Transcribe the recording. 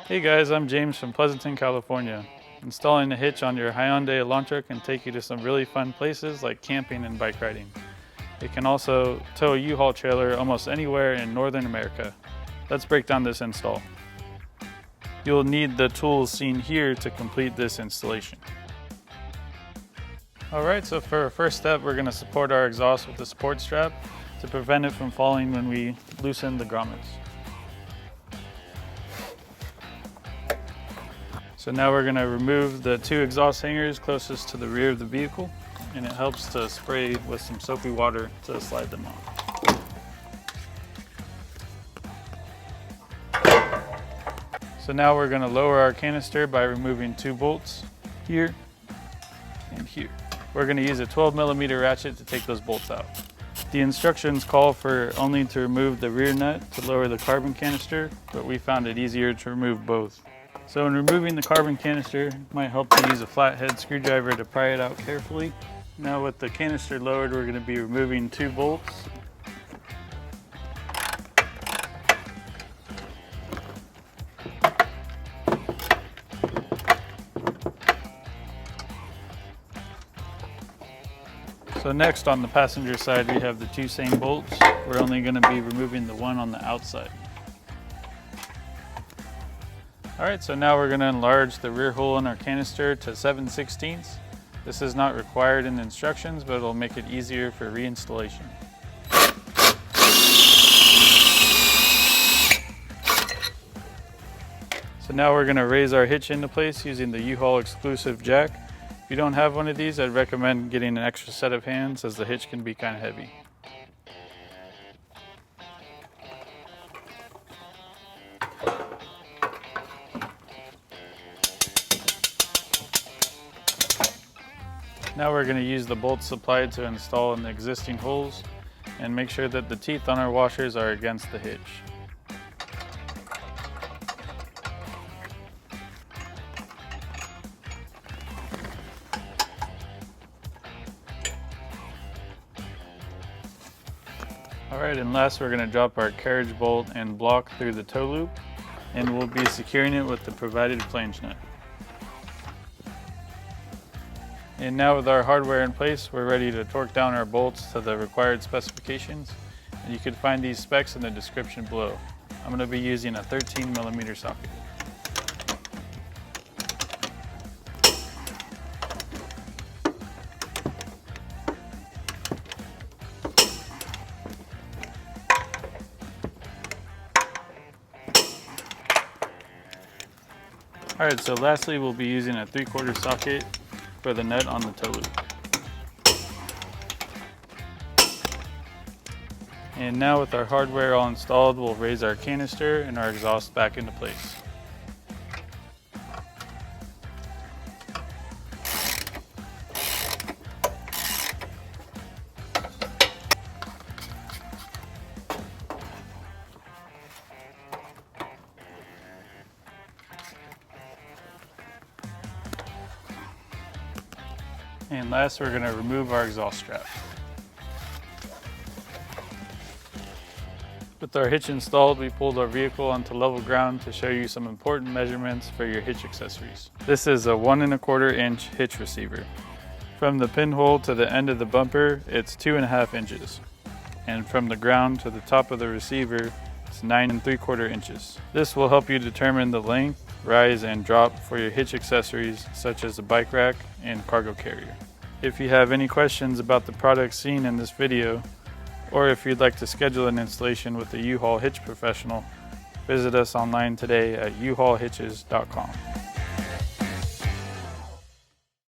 Hey guys, I'm James from Pleasanton, California. Installing a hitch on your Hyundai Elantra can take you to some really fun places like camping and bike riding. It can also tow a U-Haul trailer almost anywhere in Northern America. Let's break down this install. You'll need the tools seen here to complete this installation. Alright, so for our first step, we're going to support our exhaust with the support strap to prevent it from falling when we loosen the grommets. So now we're going to remove the two exhaust hangers closest to the rear of the vehicle, and it helps to spray with some soapy water to slide them off. So now we're going to lower our canister by removing two bolts here and here. We're going to use a 12mm ratchet to take those bolts out. The instructions call for only to remove the rear nut to lower the carbon canister, but we found it easier to remove both. So in removing the carbon canister, it might help to use a flathead screwdriver to pry it out carefully. Now with the canister lowered, we're going to be removing two bolts. So next on the passenger side, we have the two same bolts. We're only going to be removing the one on the outside. Alright, so now we're going to enlarge the rear hole in our canister to 7/16. This is not required in the instructions, but it'll make it easier for reinstallation. So now we're going to raise our hitch into place using the U-Haul exclusive jack. If you don't have one of these, I'd recommend getting an extra set of hands as the hitch can be kind of heavy. Now we're going to use the bolts supplied to install in the existing holes and make sure that the teeth on our washers are against the hitch. Alright, and last we're going to drop our carriage bolt and block through the toe loop, and we'll be securing it with the provided flange nut. And now with our hardware in place, we're ready to torque down our bolts to the required specifications. And you can find these specs in the description below. I'm going to be using a 13mm socket. Alright, so lastly we'll be using a 3/4 socket for the nut on the toe loop. And now with our hardware all installed, we'll raise our canister and our exhaust back into place. And last, we're going to remove our exhaust strap. With our hitch installed, we pulled our vehicle onto level ground to show you some important measurements for your hitch accessories. This is a 1 1/4 inch hitch receiver. From the pinhole to the end of the bumper, it's 2.5 inches. And from the ground to the top of the receiver, it's 9 3/4 inches. This will help you determine the length, rise, and drop for your hitch accessories such as a bike rack and cargo carrier. If you have any questions about the products seen in this video, or if you'd like to schedule an installation with the U-Haul Hitch Professional, visit us online today at uhaulhitches.com.